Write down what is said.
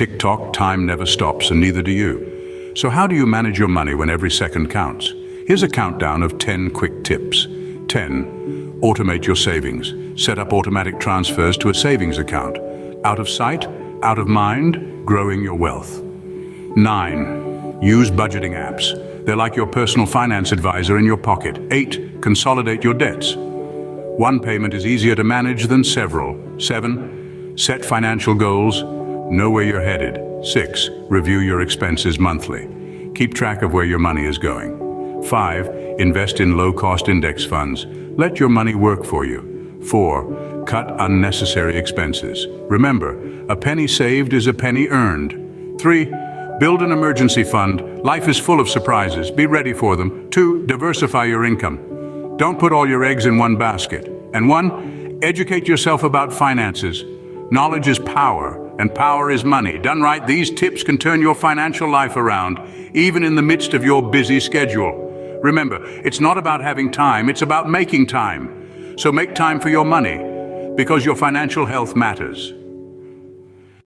Tick-tock, time never stops, and neither do you. So how do you manage your money when every second counts? Here's a countdown of 10 quick tips. 10. Automate your savings. Set up automatic transfers to a savings account. Out of sight, out of mind, growing your wealth. 9. Use budgeting apps. They're like your personal finance advisor in your pocket. 8. Consolidate your debts. One payment is easier to manage than several. 7. Set financial goals. Know where you're headed. 6. Review your expenses monthly. Keep track of where your money is going. 5. Invest in low-cost index funds. Let your money work for you. 4. Cut unnecessary expenses. Remember, a penny saved is a penny earned. 3. Build an emergency fund. Life is full of surprises. Be ready for them. 2. Diversify your income. Don't put all your eggs in one basket. And 1. Educate yourself about finances. Knowledge is power, and power is money. Done right, these tips can turn your financial life around, even in the midst of your busy schedule. Remember, it's not about having time, it's about making time. So make time for your money, because your financial health matters.